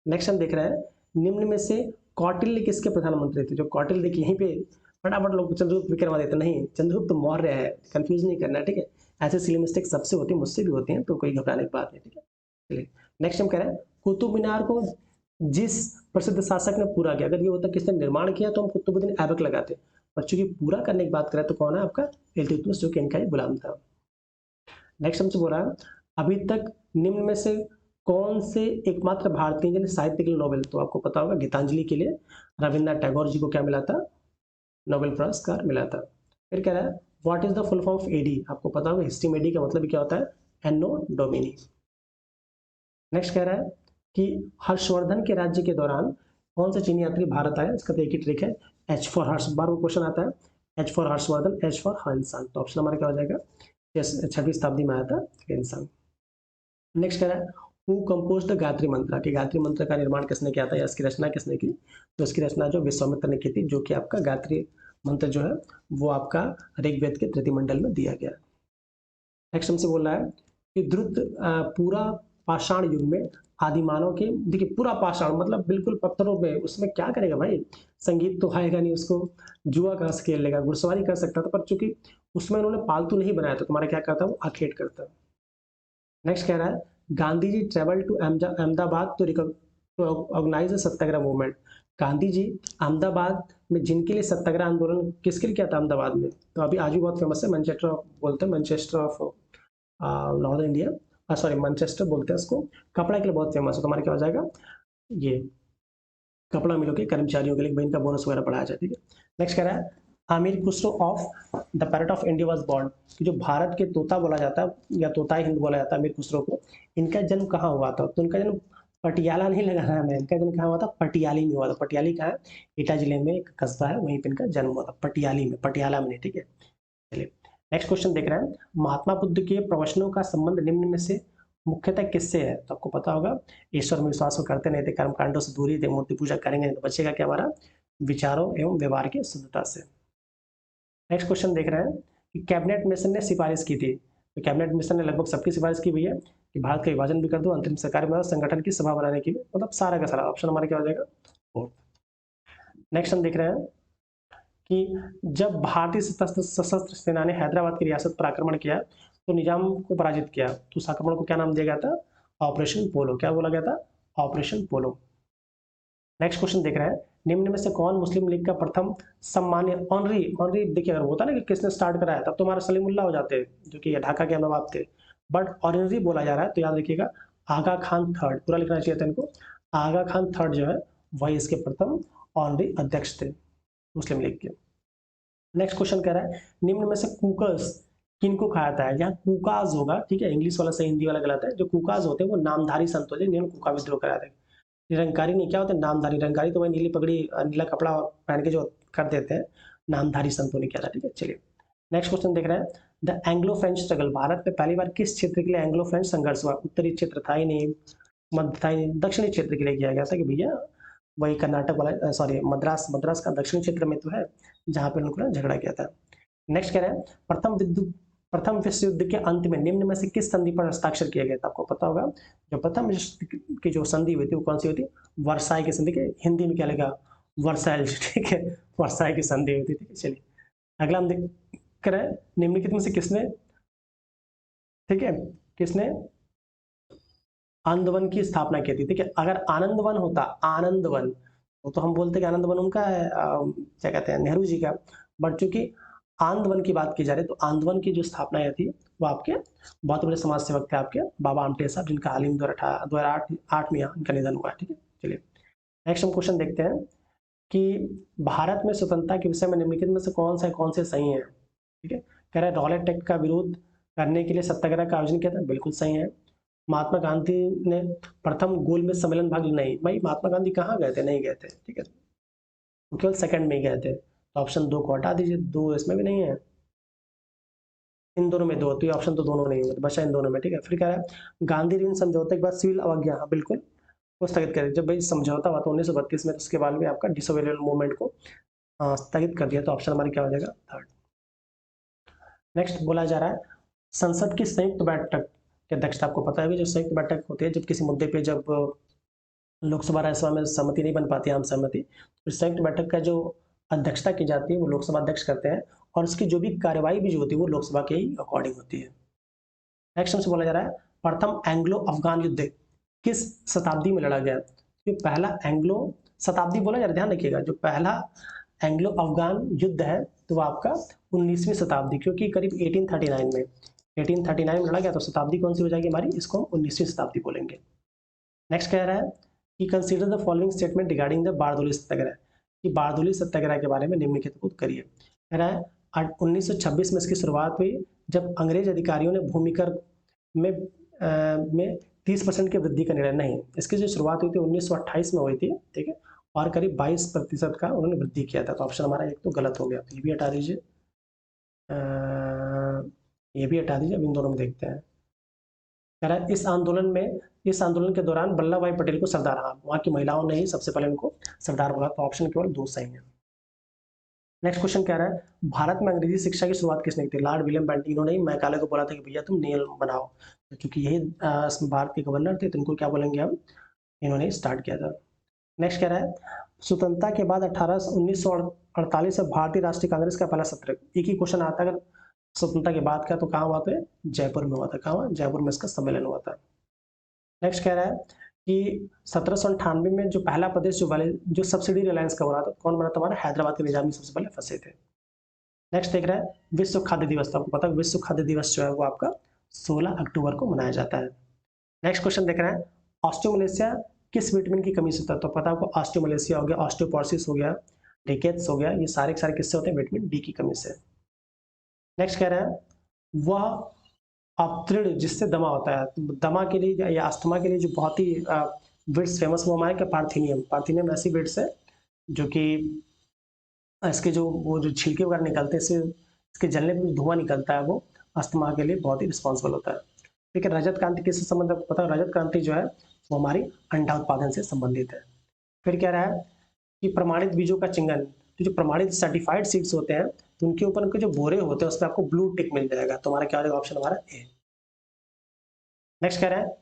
नेक्स्ट हम देख रहे हैं निम्न में से कौटिल्य किसके प्रधानमंत्री थे, जो कौटिल्य देखिए यहीं पे फटाफट लोग चंद्रगुप्त विक्रमादित्य नहीं, चंद्रगुप्त मौर्य है, कंफ्यूज नहीं करना, ठीक है। ऐसे सिली मिस्टेक सबसे होती है, मुझसे भी होती हैं, तो कोई घबराने की बात नहीं, ठीक है। चलिए, नेक्स्ट हम कह रहे हैं कुतुब मीनार को जिस प्रसिद्ध शासक ने पूरा किया, अगर ये होता किसने निर्माण किया तो हम कुतुबुद्दीन ऐबक लगाते, और चूंकि पूरा करने की बात करें तो कौन है आपका इल्तुतमिश, जो कि इनका ही गुलाम था। नेक्स्ट हमसे बोला अभी तक निम्न में से कौन से एकमात्र भारतीय जिन्हें साहित्य के लिए नोबेल, तो आपको पता होगा गीतांजलि के लिए रविन्द्रनाथ टैगोर जी को क्या मिला था, नोबेल पुरस्कार मिला था। फिर कह रहा है what is the full form of AD, आपको पता होगा हिस्ट्री में एडी का मतलब क्या होता है, एनो डोमिनी। नेक्स्ट कह रहा है कि हर्षवर्धन के राज्य के दौरान कौन सा चीनी यात्री भारत आया, इसका तो एक ही ट्रिक है, एच फॉर हर्ष, बार वो क्वेश्चन आता है, H for Harshvardhan, H for Hansan, तो ऑप्शन हमारा क्या हो जाएगा, 6वीं शताब्दी में आया था इंसान। नेक्स्ट कह रहा है हु कंपोज द गायत्री मंत्र, कि गायत्री मंत्र का निर्माण किसने किया था या इसकी रचना किसने की, तो इसकी रचना जो विश्वामित्र ने की थी, जो कि आपका गायत्री मंत्र जो है वो आपका ऋग्वेद के तृतीय मंडल में दिया गया। नेक्स्ट हमसे बोल रहा है कि द्रुत पूरा पाषाण युग में आदिमानव के, देखिए पूरा पाषाण मतलब बिल्कुल पत्थरों में, उसमें क्या करेगा भाई, संगीत तो आएगा नहीं, उसको जुआ कहाँ से खेल लेगा, घुड़सवारी कर सकता था, पर चूंकि उसमें उन्होंने पालतू नहीं बनाया तो तुम्हारा क्या करता, वो आखेट करता। नेक्स्ट कह रहा है Gandhi ji travel to Ahmedabad to organise Satyagraha movement, Gandhi ji Ahmedabad में जिनके लिए सत्याग्रह आंदोलन किसके लिए किया था अहमदाबाद में, तो अभी आज भी बहुत फेमस है, मैनचेस्टर बोलते हैं, Manchester of north India, sorry Manchester बोलते हैं उसको, कपड़ा के लिए बहुत फेमस है, तो हमारा क्या हो जाएगा, ये कपड़ा मिलों के कर्मचारियों के लिए भाई इनका बोनस वगैरह बढ़ाया जाए, ठीक है। नेक्स्ट कह रहा है Aamir Khusro of the parrot of India was born, कि जो भारत के तोता बोला जाता है या तोता हिंद बोला जाता है अमीर खुसरो को, इनका जन्म कहाँ हुआ था, तो इनका जन्म पटियाला नहीं लगा है, मैं इनका जन्म कहाँ हुआ था, पटियाली में हुआ था। पटियाली कहाँ है, एटा जिले में एक कस्बा है, वहीं पे इनका जन्म हुआ था, पटियाली में, पटियाला में नहीं, ठीक है। चलिए नेक्स्ट क्वेश्चन देख रहे हैं महात्मा बुद्ध के प्रवचनों का संबंध निम्न में से मुख्यतः किससे है, तो आपको पता होगा ईश्वर में विश्वास को करते नहीं थे, कर्म कांडों से दूरी थे, मूर्ति पूजा करेंगे तो बचेगा क्या हमारा, विचारों एवं व्यवहार की शुद्धता से। नेक्स्ट क्वेश्चन देख रहे हैं कि कैबिनेट मिशन ने सिफारिश की थी, तो कैबिनेट मिशन ने लगभग सबकी सिफारिश की हुई है कि भारत का विभाजन भी कर दो, अंतरिम सरकार में संगठन की सभा बनाने की भी, मतलब सारा का सारा, ऑप्शन हमारा क्या हो जाएगा, फोर्थ। नेक्स्ट हम देख रहे हैं कि जब भारतीय सशस्त्र सेना ने हैदराबाद की रियासत पर आक्रमण किया तो निजाम को पराजित किया, तो उस आक्रमण को क्या नाम दिया गया था, ऑपरेशन पोलो, क्या बोला गया था, ऑपरेशन पोलो। नेक्स्ट क्वेश्चन देख रहे हैं निम्न में से कौन मुस्लिम लीग का प्रथम सम्मान्य ऑनरी, ऑनरी देखिए अगर होता ना कि किसने स्टार्ट कराया तब तो हमारा सलीमुल्लाह हो जाते जो कि ढाका के नवाब थे, बट ऑनरी बोला जा रहा है तो याद रखिएगा आगा खान थर्ड, पूरा लिखना चाहिए था इनको, आगा खान थर्ड जो है वही इसके प्रथम ऑनरी अध्यक्ष थे मुस्लिम लीग के। नेक्स्ट क्वेश्चन कह रहा है निम्न में से कुकर्स किनको कहता है, यहाँ कुकाज होगा, ठीक है, इंग्लिश वाला से हिंदी वाला गलत है, जो कुकाज होते हैं वो नामधारी संत होते हैं जिन्होंने कुका विद्रोह कराया था। निरंकारी नहीं, क्या होते हैं नामधारी, निरंकारी तो वही नीली पगड़ी नीला कपड़ा पहन के जो कर देते हैं, नामधारी संतों ने किया था, ठीक है। चलिए नेक्स्ट क्वेश्चन देख रहे हैं the Anglo French struggle, Bharat में पहली बार किस क्षेत्र के लिए एंग्लो फ्रेंच संघर्ष हुआ, उत्तरी क्षेत्र था ही नहीं, मध्य था ही नहीं, दक्षिणी क्षेत्र के लिए किया गया था कि भैया वही कर्नाटक वाला, सॉरी मद्रास, मद्रास का दक्षिणी क्षेत्र में तो है जहाँ पे उन्होंने झगड़ा किया था। नेक्स्ट कह रहे हैं प्रथम विश्व युद्ध के अंत में निम्न में से किस संधि पर हस्ताक्षर किया गया था, आपको पता होगा जो प्रथम विश्व की जो संधि हुई थी वो कौन सी हुई थी, वर्साई की संधि, के हिंदी में क्या लगा, वर्साइल, ठीक है, वर्साई की संधि हुई थी, ठीक है। चलिए अगला हम देख रहे हैं निम्नलिखित में से किसने, ठीक है, किसने आनंदवन की स्थापना की थी, ठीक है। अगर आनंदवन होता, आनंदवन तो हम बोलते कि आनंदवन उनका है, क्या कहते हैं, नेहरू जी का, बट चूंकि आनंदवन की बात की जा रही है तो आनंदवन की जो स्थापना थी वो आपके बहुत बड़े समाज सेवक थे आपके बाबा आमटे साहब, जिनका हाल ही में 2008 में इनका निधन हुआ, ठीक है। चलिए नेक्स्ट हम क्वेश्चन देखते हैं कि भारत में स्वतंत्रता के विषय में निम्नलिखित में से कौन से सही है, ठीक है। कह रहे हैं रॉलेट एक्ट का विरोध करने के लिए सत्याग्रह का आयोजन किया था, बिल्कुल सही है। महात्मा गांधी ने प्रथम गोलमेज सम्मेलन भाग, नहीं भाई महात्मा गांधी कहाँ गए थे, नहीं गए थे, ठीक है, वो केवल सेकंड में ही गए थे, तो ऑप्शन 2 को हटा दीजिए, 2 इसमें भी नहीं है, इन दोनों में 2, तो ये ऑप्शन तो दोनों नहीं होंगे, बचा इन दोनों में, ठीक है। फिर कह रहा है गांधी ऋण समझौते के बाद सिविल अवज्ञा, बिल्कुल वो स्थगित करें, जब भाई समझौता हुआ था 1932 में, तो उसके बाद में आपका डिसोबेरियल मूवमेंट को स्थगित कर दिया, तो ऑप्शन हमारी क्या हो जाएगा, थर्ड। नेक्स्ट बोला जा रहा है संसद की संयुक्त बैठक की अध्यक्षता, आपको पता है जो संयुक्त बैठक होती है जब किसी मुद्दे पे जब लोकसभा राज्यसभा में सहमति नहीं बन पाती, आम सहमति, तो संयुक्त बैठक का जो अध्यक्षता की जाती है वो लोकसभा अध्यक्ष करते हैं, और उसकी जो भी कार्यवाही भी जो होती है वो लोकसभा के ही अकॉर्डिंग होती है। नेक्स्ट हमसे बोला जा रहा है प्रथम एंग्लो अफगान युद्ध किस शताब्दी में लड़ा गया, जो पहला एंग्लो शताब्दी बोला जा रहा है, ध्यान रखिएगा, जो पहला एंग्लो अफगान युद्ध है तो वो आपका 19वीं शताब्दी, क्योंकि करीब 1839 में लड़ा गया, तो शताब्दी कौन सी हो जाएगी हमारी, इसको हम 19वीं शताब्दी बोलेंगे। नेक्स्ट कह रहा है कि consider the following statement regarding the Bardoli Satyagraha, कि बारदोली सत्याग्रह के बारे में निम्नलिखित को करिए। कह रहा है 1926 में इसकी शुरुआत हुई जब अंग्रेज अधिकारियों ने भूमिकर में 30% की वृद्धि का निर्णय, नहीं, इसकी जो शुरुआत हुई थी 1928 में हुई थी, ठीक है, और करीब 22% का उन्होंने वृद्धि किया था। तो ऑप्शन हमारा एक तो गलत हो गया, तो ये भी हटा दीजिए, ये भी हटा दीजिए। अब इन दोनों में देखते हैं। कह रहा है इस आंदोलन के दौरान वल्लभ भाई पटेल को सरदार, हाँ, वहाँ की महिलाओं ने ही सबसे पहले उनको सरदार बोला, तो ऑप्शन केवल 2 सही है। नेक्स्ट क्वेश्चन कह रहा है भारत में अंग्रेजी शिक्षा की शुरुआत किसने की थी? Lord William Bentinck. इन्होंने ही मैकाले को बोला था कि भैया तुम नियम बनाओ, तो क्योंकि यही भारत के गवर्नर थे, तो इनको क्या बोलेंगे हम, इन्होंने स्टार्ट किया था। नेक्स्ट कह रहा है स्वतंत्रता के बाद 1948 से भारतीय राष्ट्रीय कांग्रेस का पहला सत्र, एक ही क्वेश्चन आता है अगर स्वतंत्रता के बाद का, तो कहाँ हुआ था? जयपुर में हुआ था। कहाँ हुआ? जयपुर में इसका सम्मेलन हुआ था। नेक्स्ट कह रहा है कि 1798 में जो पहला प्रदेश जो सब्सिडी रिलायंस का बना था, कौन बना था? हमारा हैदराबाद के निजामी सबसे पहले फंसे थे। नेक्स्ट देख रहा है विश्व खाद्य दिवस, तो आपको पता है विश्व खाद्य दिवस जो है वो आपका 16 अक्टूबर को मनाया जाता है। नेक्स्ट क्वेश्चन देख रहे हैं ऑस्टियोमलेशिया किस विटामिन की कमी से होता है? तो पता है आपको ऑस्टियोमलेशिया हो गया, ऑस्टियोपोरोसिस हो गया, रिकेट्स हो गया, ये सारे के सारे किससे होते हैं? विटामिन डी की कमी से। नेक्स्ट कह रहा है वह अपतृण जिससे दमा होता है, तो दमा के लिए या अस्थमा के लिए जो बहुत ही विड्स फेमस वो हमारे क्या? पार्थिनियम। पार्थिनियम ऐसी विड्स है जो कि इसके जो वो जो छिलके वगैरह निकलते हैं, इससे इसके जलने पर धुआं निकलता है, वो अस्थमा के लिए बहुत ही रिस्पॉन्सिबल होता है। ठीक है, रजत क्रांति किससे संबंधित? पता है रजत क्रांति जो है वो हमारी अंडा उत्पादन से संबंधित है। फिर कह रहा है कि प्रमाणित बीजों का चिंगन, तो जो प्रमाणित सर्टिफाइड सीड्स होते हैं, तो उनके ऊपर उनके जो बोरे होते हैं उस पर आपको ब्लू टिक मिल जाएगा, तो हमारा क्या रहेगा? ऑप्शन हमारा ए। नेक्स्ट कह रहा है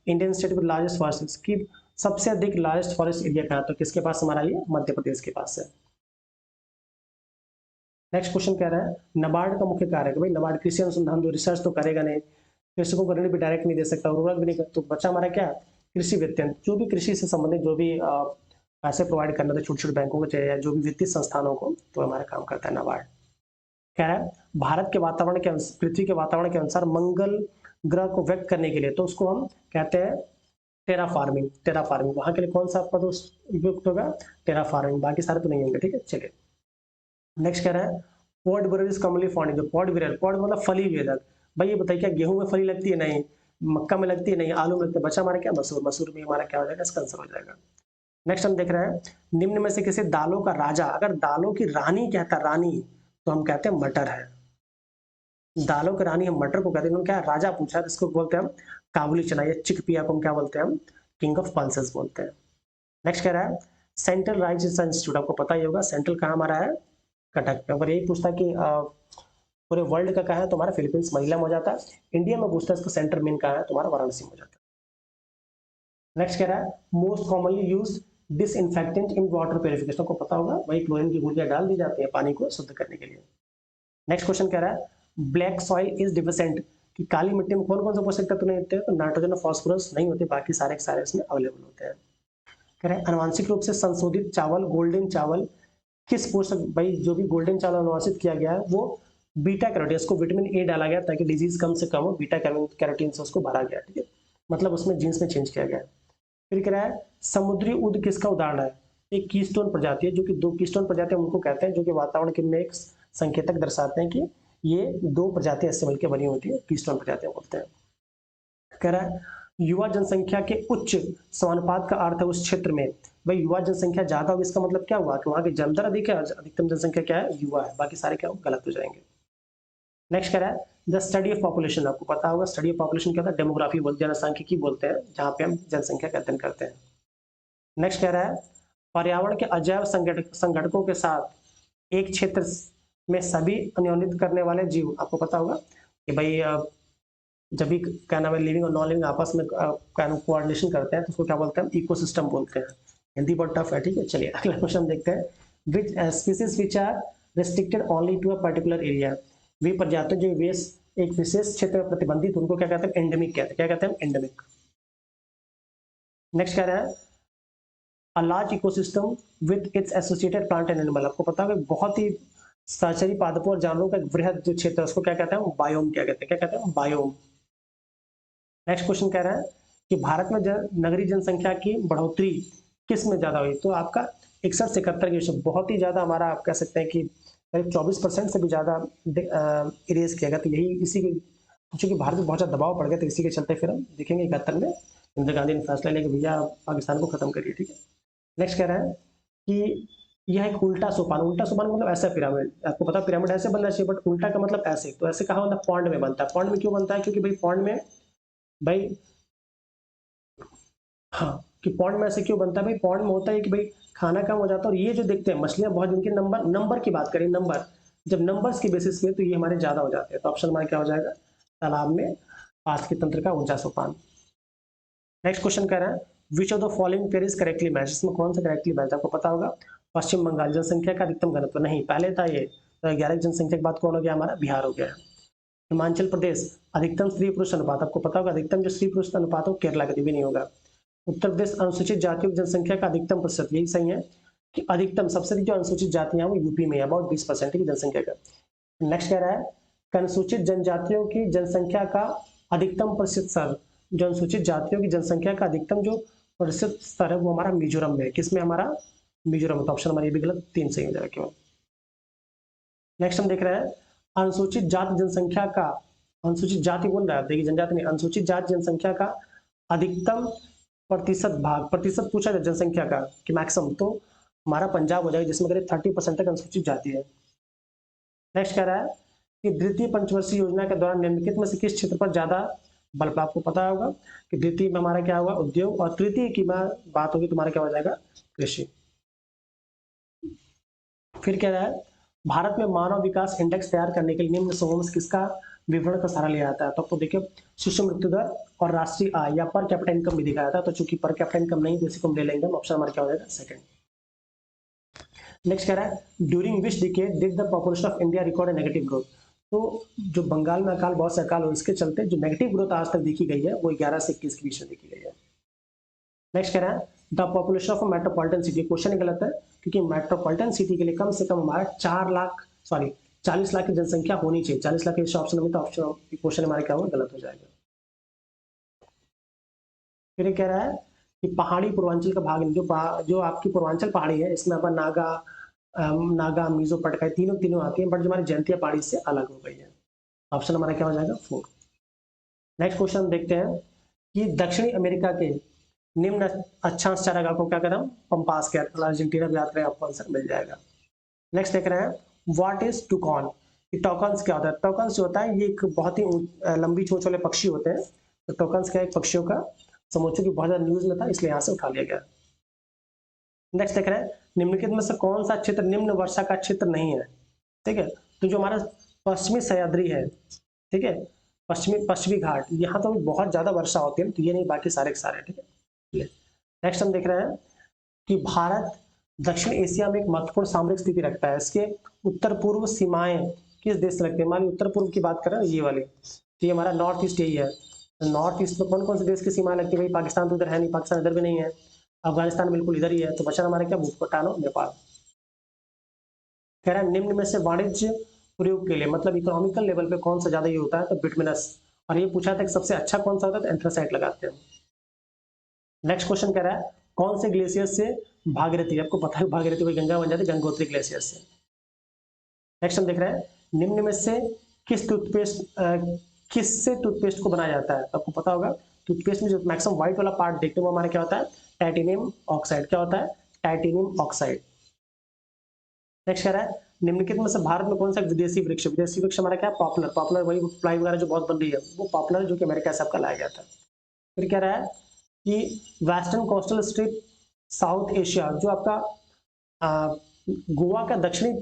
Indian state with largest forest की सबसे अधिक लार्जेस्ट फॉरेस्ट एरिया कहा, तो किसके पास? हमारा ये मध्य प्रदेश के पास है। नेक्स्ट क्वेश्चन कह रहा है नबार्ड का मुख्य कार्य है। भाई नबार्ड कृषि अनुसंधान, जो रिसर्च तो करेगा नहीं, कृषकों को ऋण भी डायरेक्ट नहीं दे सकता, उर्वरक भी नहीं कर, तो बच्चा हमारा क्या? कृषि वित्त, जो भी कृषि से संबंधित जो भी पैसे प्रोवाइड करना था छोटे छोटे बैंकों को चाहिए या जो भी वित्तीय संस्थानों को, तो हमारा काम करता है नबार्ड। कह रहा है भारत के वातावरण के पृथ्वी के वातावरण के अनुसार मंगल ग्रह को व्यक्त करने के लिए, तो उसको हम कहते हैं टेरा फार्मिंग। टेरा फार्मिंग वहां के लिए कौन सा पद उपयुक्त होगा? टेरा फार्मिंग, बाकी सारे तो नहीं होंगे। ठीक है, चलिए नेक्स्ट कह रहा है पॉड विरर इज कॉमनली फाउंड, जो पॉड विरर, पॉड मतलब फली वेदक। भाई ये बताइए क्या गेहूं में फली लगती है? नहीं। मक्का में लगती है? नहीं। आलू में लगती है? बचा हमारा क्या? मसूर। मसूर में हमारा क्या हो जाएगा? इसका आंसर हो जाएगा। नेक्स्ट हम देख रहे हैं निम्न में से किसी दालों का राजा, अगर दालों की रानी कहता रानी, तो हम कहते हैं मटर है। दालों की रानी हम मटर को कहते हैं। इन्होंने क्या राजा पूछा, इसको बोलते हैं हम काबुली चना या चिकपिया को हम क्या बोलते हैं? हम किंग ऑफ पल्सेस बोलते हैं। नेक्स्ट कह रहा है सेंट्रल राइज इंस्टीट्यूट, आपको पता ही होगा सेंट्रल कहाँ हमारा है? कटक पे। अगर यही पूछता कि पूरे वर्ल्ड का कहा है, तो हमारा फिलीपींस मनीला में हो जाता है। इंडिया में पूछता है इसका सेंटर मेन कहा है, तो हमारा वाराणसी में हो जाता है। नेक्स्ट कह रहा है most commonly use disinfectant in water purification, को पता होगा वही क्लोरीन की गोलियां डाल दी जाती है पानी को शुद्ध करने के लिए। नेक्स्ट क्वेश्चन कह रहा है ब्लैक सॉइल इज डिफिशिएंट, कि काली मिट्टी में कौन कौन से पोषक तत्व नहीं होते हैं? तो नाइट्रोजन और फास्फोरस नहीं होते, बाकी सारे के सारे इसमें अवेलेबल होते हैं। कह रहे हैं अनुवांशिक रूप से संशोधित चावल, गोल्डन चावल किस पोषक, भाई जो भी गोल्डन चावल अनुवांशित किया गया है वो बीटा कैरोटीन, उसको विटामिन ए डाला गया ताकि डिजीज कम से कम हो, बीटा कैरोटीन से उसको भरा गया। ठीक है, मतलब उसमें जीन्स में चेंज किया गया। फिर कह रहा है समुद्री उद किसका उदाहरण है? एक कीस्टोन प्रजाति है, जो कि 2 कीस्टोन प्रजाति उनको कहते हैं जो कि वातावरण के में एक संकेतक दर्शाते हैं कि ये 2 प्रजातियां इससे मिलकर बनी होती है, कीस्टोन प्रजातियां बोलते हैं। कह रहा है युवा जनसंख्या के उच्च समानुपात का अर्थ है उस क्षेत्र में, भाई युवा जनसंख्या ज्यादा हो इसका मतलब क्या हुआ कि वहां की जनदर अधिक है, अधिकतम जनसंख्या क्या है? युवा है, बाकी सारे क्या हो? गलत हो जाएंगे। नेक्स्ट कह रहा है द स्टडी ऑफ पॉपुलेशन, आपको पता होगा स्टडी ऑफ पॉपुलेशन क्या होता है? डेमोग्राफी बोलते हैं, जनसांख्यिकी बोलते हैं, जहाँ पे हम जनसंख्या का अध्ययन करते हैं। नेक्स्ट कह रहा है पर्यावरण के अजैव संगठकों के साथ एक क्षेत्र में सभी अन्योन्यत करने वाले जीव, आपको पता होगा कि भाई जब भी क्या नाम है लिविंग और नॉन लिविंग आपस में कोऑर्डिनेशन करते हैं, तो उसको क्या बोलते हैं? इकोसिस्टम बोलते हैं। हिंदी बहुत टफ है। ठीक है, चलिए अगला क्वेश्चन देखते हैं which species which are restricted only to a particular area, वे प्रजातियां जो वे एक विशेष क्षेत्र में प्रतिबंधित, उनको क्या कहते हैं? एंडेमिक कहते हैं। क्या कहते हैं? एंडेमिक। नेक्स्ट कह रहा है a large ecosystem with its associated plant and animal, आपको पता है बहुत ही सहचरी पादपों और जानवरों का एक वृहद जो क्षेत्र है उसको क्या कहते हैं? बायोम। क्या कहते हैं? क्या कहते हैं? बायोम। नेक्स्ट क्वेश्चन कह रहा है कि भारत में नगरीय जनसंख्या की बढ़ोतरी किस में ज़्यादा हुई, तो आपका 61 से 71 के विषय बहुत ही ज़्यादा हमारा आप कह सकते हैं कि करीब 24% से भी ज़्यादा इरेज किया गया। तो यही इसी के चूंकि भारत में बहुत ज़्यादा दबाव पड़ गया, तो इसी के चलते फिर हम देखेंगे 71 में इंदिरा गांधी ने फैसला लिया कि भैया पाकिस्तान को खत्म करिए। ठीक है, नेक्स्ट कह रहा है कि यह एक उल्टा सोपान, उल्टा सोपान मतलब ऐसा पिरामिड, आपको पता पिरामिड ऐसे बनना चाहिए, बट उल्टा का मतलब ऐसे, तो ऐसे कहा मतलब पॉन्ड में बनता है। पॉन्ड में क्यों बनता है, क्योंकि भाई पॉन्ड में भाई हाँ, कि पॉन्ड में ऐसे क्यों बनता है भाई, पॉन्ड में होता है कि भाई खाना कम हो जाता है, और ये जो देखते हैं मछलियां बहुत, जिनके नंबर की बात करें, नंबर जब नंबर्स की बेसिस पे तो ये हमारे ज्यादा हो जाते हैं। तो ऑप्शन हमारा क्या हो जाएगा, तालाब में पारिस्थितिकी तंत्र का ऊंचा सोपान। नेक्स्ट क्वेश्चन कह रहा है which of the following pair is correctly match, इसमें कौन सा करेक्टली मैच, आपको पता होगा। पश्चिम बंगाल जनसंख्या का अधिकतम घनत्व, नहीं पहले था ये, तो 11 जनसंख्या के बाद कौन हो गया, हमारा बिहार हो गया। हिमाचल प्रदेश अधिकतम स्त्री पुरुष अनुपात, आपको पता होगा अधिकतम जो स्त्री पुरुष अनुपात हो केरला का भी नहीं होगा। उत्तर प्रदेश अनुसूचित जातियों की जनसंख्या का अधिकतम प्रतिशत, यही सही है कि अधिकतम सबसे अधिक जो अनुसूचित जातियां वो यूपी में है, अबाउट 20% की जनसंख्या का। नेक्स्ट कह रहा है अनुसूचित जनजातियों की जनसंख्या का अधिकतम प्रतिशत स्तर, जो अनुसूचित जातियों की जनसंख्या का अधिकतम जो प्रतिशत स्तर है वो हमारा मिजोरम में है। किसमें, हमारा मिजोरम। तो ऑप्शन हमारा ये भी गलत, 3 सही हो जाएगा केवल। नेक्स्ट हम देख रहे हैं अनुसूचित जाति जनसंख्या का, अनुसूचित जाति बोल रहा है, देखिए जनजाति नहीं, अनुसूचित जाति जनसंख्या का अधिकतम प्रतिशत भाग, प्रतिशत पूछा जाए जनसंख्या का कि मैक्सिमम, तो हमारा पंजाब हो जाएगा जिसमें करीब 30% तक अनुसूचित जाति है। नेक्स्ट कह रहा है कि द्वितीय पंचवर्षीय योजना के दौरान निम्नलिखित में से किस क्षेत्र पर ज्यादा बल, आपको पता होगा कि द्वितीय में हमारा क्या होगा, उद्योग, और तृतीय की बात होगी तुम्हारा क्या हो जाएगा, कृषि। फिर कह रहा है भारत में मानव विकास इंडेक्स तैयार करने के लिए निम्न समूहों में किसका विवरण का सहारा लिया जाता है, तो आपको देखिए शिशु मृत्यु दर और राष्ट्रीय आय या पर कैपिटा इनकम भी दिखाया था, तो चूंकि पर कैपिटा इनकम नहीं, तो इसी को हम ले लेंगे, ऑप्शन हमारा क्या हो जाएगा, सेकंड। नेक्स्ट कह रहा है during which decade did the population of India record negative growth, तो जो बंगाल में अकाल, बहुत से अकाल हो, इसके चलते जो नेगेटिव ग्रोथ आज तक देखी गई है वो 11 से 21 के बीच में देखी गई है। नेक्स्ट कह रहा है the population of metropolitan city, question गलत है क्योंकि मेट्रोपॉलिटन सिटी के लिए कम से कम हमारा 40 लाख की जनसंख्या होनी चाहिए। 40 लाख के ऑप्शन में, तो ऑप्शन क्वेश्चन हमारा क्या होगा, गलत हो जाएगा। फिर कह रहा है कि पहाड़ी पूर्वांचल का भाग, जो आपकी पूर्वांचल पहाड़ी है इसमें अपन नागा मिजो पटकाई तीनों आती है, बट जो हमारी जयंतिया पहाड़ी से अलग हो गई है। ऑप्शन हमारा क्या हो जाएगा, 4। नेक्स्ट क्वेश्चन देखते हैं कि दक्षिणी अमेरिका के निम्न अक्षांश चारागाह को क्या करें, पंपास के अर्जेंटीना भी याद रहे, आपको आंसर मिल जाएगा। नेक्स्ट देख रहे हैं व्हाट इज टुकॉन, टोकन्स क्या होता है, टोकन्स जो होता है ये एक बहुत ही लंबी चोंच वाले पक्षी होते हैं। तो टोकन्स क्या है, पक्षियों का समूह, की बहुत ज्यादा न्यूज में था इसलिए यहाँ से उठा लिया गया। नेक्स्ट देख रहे हैं निम्नलिखित में से कौन सा क्षेत्र निम्न वर्षा का क्षेत्र नहीं है, ठीक है। तो जो हमारा पश्चिमी सह्याद्री है, ठीक है, पश्चिमी घाट, यहाँ तो बहुत ज्यादा वर्षा होती है, तो ये नहीं, बाकी सारे के सारे, ठीक है। नेक्स्ट हम देख रहे हैं कि भारत दक्षिण एशिया में एक महत्वपूर्ण सामरिक स्थिति रखता है, इसके उत्तर पूर्व सीमाएं किस देश से लगती है, मान उत्तर पूर्व की बात करें ये वाली, तो ये हमारा नॉर्थ ईस्ट यही है। नॉर्थ ईस्ट में कौन कौन से देश की सीमाएं लगती है, भाई पाकिस्तान तो इधर है नहीं, पाकिस्तान इधर भी नहीं है, अफगानिस्तान बिल्कुल इधर ही है, तो बचा हमारा क्या, भूटान और नेपाल। कह रहा है निम्न में से वाणिज्य प्रयोग के लिए, मतलब इकोनॉमिकल लेवल पे कौन सा ज्यादा ये होता है, तो बिटमिनस, और ये पूछा था कि सबसे अच्छा कौन सा होता है, तो एंथ्रासाइट लगाते हैं। नेक्स्ट क्वेश्चन कह रहा है कौन से ग्लेशियर से भागीरथी, आपको पता है भागीरथी वही गंगा बन जाती है, गंगोत्री ग्लेशियर से। नेक्स्ट हम देख रहे हैं निम्न में से किससे टूथपेस्ट को बनाया जाता है, तो आपको पता होगा टूथपेस्ट में जो मैक्सिमम व्हाइट वाला पार्ट देखते हैं वो हमारा क्या होता है, टाइटेनियम ऑक्साइड, क्या होता है, टाइटेनियम ऑक्साइड। नेक्स्ट कह रहा है निम्नलिखित में से भारत में कौन सा विदेशी वृक्ष हमारा क्या है, पॉपुलर, वही प्लाई वगैरह जो बहुत बन रही है वो पॉपुलर, जो कि अमेरिका से आपका लाया गया था। फिर कह रहा है कि western coastal strip south Asia, जो आपका गोवा का दक्षिण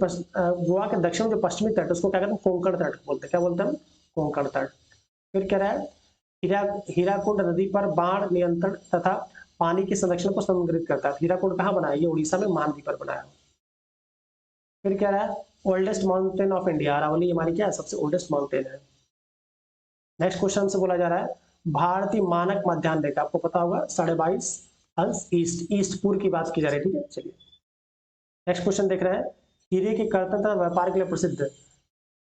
जो पश्चिमी तट, उसको क्या कहते हैं, कोंकण तट बोलते हैं, क्या बोलते हैं हम, कोंकण तट। फिर कह रहा है हीराकुंड नदी पर बाढ़ नियंत्रण तथा पानी के संरक्षण को संग्रहित करता है। हीराकुंड कहाँ बना है, ये उड़ीसा में मानवी पर बना है। फिर कह रहा है oldest mountain of India, Aravalli हमारी क्या है, सबसे ओल्डेस्ट माउंटेन है। नेक्स्ट क्वेश्चन से बोला जा रहा है भारतीय मानक मध्याह्न रेखा, आपको पता होगा 22.5 अंश ईस्ट पूर्व की बात की जा रही है, ठीक है। चलिए नेक्स्ट क्वेश्चन देख रहे हैं हीरे के कर्तन तथा व्यापार के लिए प्रसिद्ध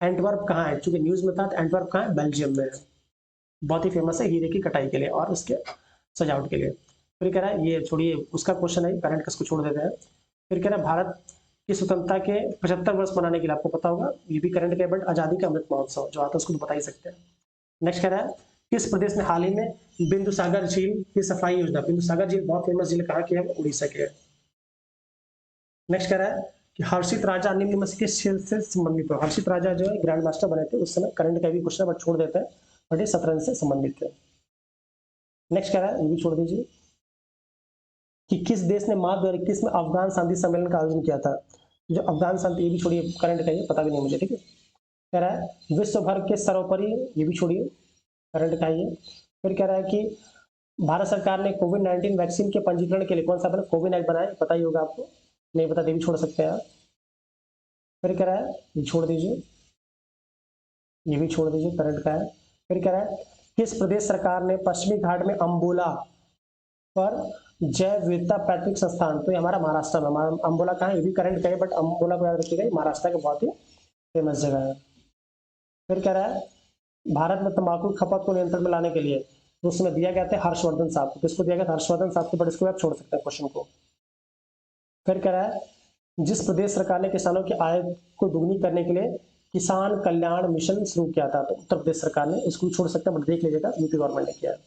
एंटवर्प कहाँ है, चूंकि न्यूज में था, एंटवर्प कहाँ है, बेल्जियम में है, बहुत ही फेमस है हीरे की कटाई के लिए और उसके सजावट के लिए। फिर कह रहा है, ये छोड़िए उसका क्वेश्चन है, करंट का इसको छोड़ देते हैं। फिर कह रहा है भारत की स्वतंत्रता के 75 वर्ष मनाने के लिए, आपको पता होगा ये भी करंट का, बट आजादी का अमृत महोत्सव जो आता है उसको तो बता ही सकते हैं। नेक्स्ट कह रहा है, किस प्रदेश ने हाल ही में बिंदुसागर झील की सफाई योजना, बिंदुसागर झील बहुत फेमस झील कहाँ की है, उड़ीसा की है। नेक्स्ट कह रहा है कि हर्षित राजा निम्न में से किस खेल से संबंधित हो। हर्षित राजा जो है ग्रैंड मास्टर बने थे उस समय, करंट का भी क्वेश्चन बट छोड़ देते हैं, बट ये शतरंज से संबंधित है। नेक्स्ट कह रहा है, ये भी छोड़ दीजिए, कि किस देश ने मार्च 2021 में अफगान शांति सम्मेलन का आयोजन किया था। जो अफगान शांति, ये भी छोड़िए, करंट का, ये पता भी नहीं मुझे, ठीक है। कह रहा है विश्व भर के सर्वोपरि, ये भी छोड़िए, करंट का ही है। फिर कह रहा है कि भारत सरकार ने कोविड-19 वैक्सीन के पंजीकरण के लिए कौन सा बना, कोविन एक्ट बनाया, पता ही होगा आपको, नहीं पता तो भी छोड़ सकते हैं आप। फिर कह रहा है, ये छोड़ दीजिए, ये भी छोड़ दीजिए, करंट का है। फिर कह रहा है किस प्रदेश सरकार ने पश्चिमी घाट में अम्बोला पर जैव विविधता पैतृक संस्थान, तो ये हमारा महाराष्ट्र में, हमारा अम्बोला कहाँ है, ये भी करंट का है, बट अम्बोला को याद रखिएगा, महाराष्ट्र का बहुत ही फेमस जगह है। फिर कह रहा है भारत में तंबाकू खपत को नियंत्रण में लाने के लिए, तो उसमें दिया गया था हर्षवर्धन साहब को, किसको दिया गया था, हर्षवर्धन साहब को, बट इसको आप छोड़ सकते हैं क्वेश्चन को। फिर कह रहा है जिस प्रदेश सरकार ने किसानों की आय को दुगनी करने के लिए किसान कल्याण मिशन शुरू किया था, तो उत्तर प्रदेश सरकार ने, इसको छोड़ सकते हैं बट देख लीजिएगा, यूपी गवर्नमेंट ने किया है।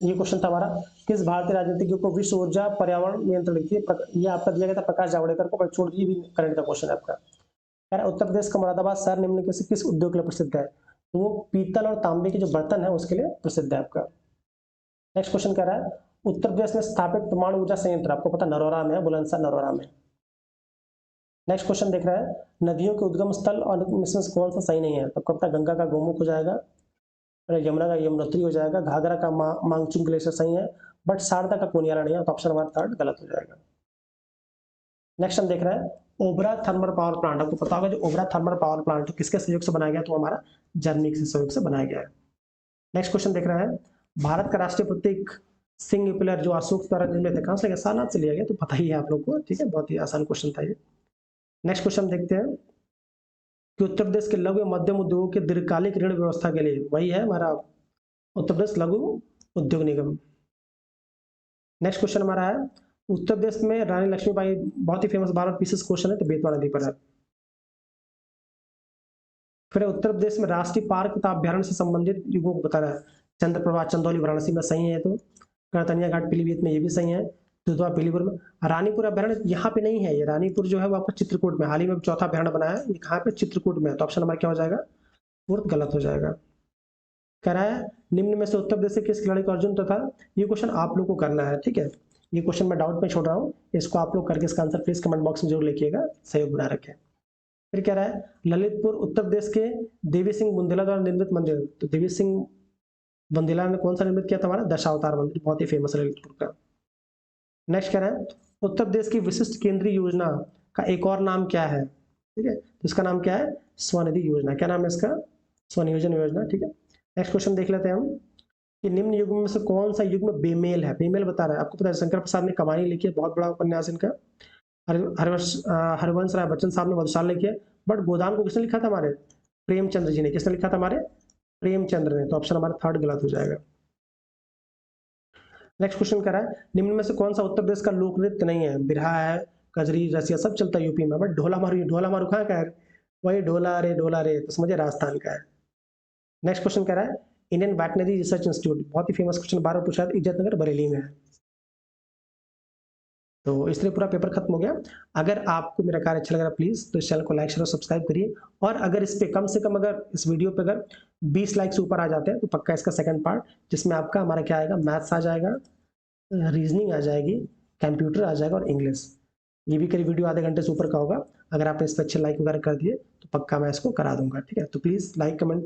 ये क्वेश्चन था हमारा, किस भारतीय राजनीतिज्ञ को विश्व ऊर्जा पर्यावरण नियंत्रण, ये आपका दिया गया था प्रकाश जावड़ेकर को, बट छोड़ दिए, भी करंट का क्वेश्चन है आपका। कह रहा है उत्तर प्रदेश का मुरादाबाद शहर निम्नलिखित से किस उद्योग के लिए प्रसिद्ध है, तो वो पीतल और तांबे के जो बर्तन है उसके लिए प्रसिद्ध है आपका। नेक्स्ट क्वेश्चन कह रहा है उत्तर प्रदेश में स्थापित परमाणु ऊर्जा संयंत्र, आपको पता नरोरा में है, बुलंदशहर नरोरा में। नेक्स्ट क्वेश्चन देख रहा है नदियों के उद्गम स्थल और इसमें से कौन सा सही नहीं है, तो आपको पता गंगा का गोमुख हो जाएगा, यमुना का यमुनोत्री हो जाएगा, घाघरा का मांगचुंग ग्लेशियर सही है, बट शारदा का कोनियाला नहीं है, तो ऑप्शन हमारा थर्ड गलत हो जाएगा। नेक्स्ट हम देख रहे हैं ओबरा थर्मल पावर प्लांट, आपको पता होगा जो ओबरा थर्मल पावर प्लांट किसके सहयोग से बनाया गया, तो हमारा जर्मनी के सहयोग से बनाया गया है। नेक्स्ट क्वेश्चन देख रहे हैं भारत का राष्ट्रीय प्रतीक सिंह पिलर जो अशोक द्वारा निर्मित है, कहां से लिया, सारनाथ से लिया गया, तो पता ही है आप लोग को, ठीक है, बहुत ही आसान क्वेश्चन था ये। नेक्स्ट क्वेश्चन देखते हैं कि उत्तर प्रदेश के लघु एवं मध्यम उद्योगों के दीर्घकालिक ऋण व्यवस्था के लिए, वही है हमारा उत्तर प्रदेश लघु उद्योग निगम। नेक्स्ट क्वेश्चन हमारा है उत्तर प्रदेश में रानी लक्ष्मीबाई, बहुत ही फेमस 12 पीसेस क्वेश्चन है, तो बेतवा नदी पर है। फिर उत्तर प्रदेश में राष्ट्रीय पार्क तथा अभ्यारण्य से संबंधित युगों को बता रहा है, चंद्रप्रभा चंदौली वाराणसी में सही है, तो करतनिया घाट पीलीभीत में, ये भी सही है, दुधवा पीलीपुर में। रानीपुर अभ्यारण्य यहाँ पे नहीं है, ये रानीपुर जो है वो आपका चित्रकूट में, हाल ही में चौथा अभ्यारण्य बनाया है, ये कहाँ पे, चित्रकूट में, तो ऑप्शन हमारा क्या हो जाएगा, फोर्थ गलत हो जाएगा। कह रहा है निम्न में से उत्तर प्रदेश से किस खिलाड़ी को अर्जुन तथा, ये क्वेश्चन आप लोग को करना है, ठीक है, ये क्वेश्चन मैं डाउट में छोड़ रहा हूँ, इसको आप लोग करके इसका आंसर प्लीज कमेंट बॉक्स में जरूर लिखिएगा, सहयोग बना रखें। फिर कह रहा है ललितपुर उत्तर प्रदेश के देवी सिंह बुंदेला द्वारा निर्मित मंदिर, तो देवी सिंह बुंदेला ने कौन सा निर्मित किया था, हमारा दशावतार मंदिर, बहुत ही फेमस है ललितपुर का। नेक्स्ट कह रहा है उत्तर प्रदेश की विशिष्ट केंद्रीय योजना का एक और नाम क्या है, ठीक है, तो इसका नाम क्या है, स्वनिधि योजना, क्या नाम है इसका, स्वनियोजन योजना, ठीक है। नेक्स्ट क्वेश्चन देख लेते हैं हम कि निम्न युग में से कौन सा युग में बेमेल है, बेमेल बता रहा है, आपको पता है शंकर प्रसाद ने कहानी लिखी है, बहुत बड़ा उपन्यास इनका, हरिवंश राय बच्चन साहब ने मधुशाला लिखी है, बट गोदान को किसने लिखा था, हमारे प्रेमचंद्र जी ने, किसने लिखा था, हमारे प्रेमचंद्र ने, तो ऑप्शन हमारा थर्ड गलत हो जाएगा। नेक्स्ट क्वेश्चन कह रहा है निम्न में से कौन सा उत्तर प्रदेश का लोक नृत्य नहीं है, बिरहा है, कजरी, रसिया, सब चलता है यूपी में, बट ढोला मारू कहाँ का है, वही ढोला रे, तो समझिए राजस्थान का है। नेक्स्ट क्वेश्चन कह रहा है इंडियन वेटनरी रिसर्च इंस्टीट्यूट, बहुत ही फेमस क्वेश्चन, 12 पूछा है, इज्जतनगर बरेली में है। तो इस तरह पूरा पेपर खत्म हो गया। अगर आपको मेरा कार्य अच्छा लग रहा है प्लीज तो इस चैनल को लाइक शेयर और सब्सक्राइब करिए, और अगर इस पे कम से कम, अगर इस वीडियो पे अगर 20 लाइक्स ऊपर आ जाते हैं तो पक्का इसका सेकंड पार्ट, जिसमें आपका हमारा क्या आएगा, मैथ्स आ जाएगा, रीजनिंग आ जाएगी, कंप्यूटर आ जाएगा और इंग्लिश, ये भी करीब वीडियो आधे घंटे से ऊपर का होगा। अगर आपने इस पर अच्छे लाइक वगैरह कर दिए तो पक्का मैं इसको करा दूंगा, ठीक है, तो प्लीज लाइक कमेंट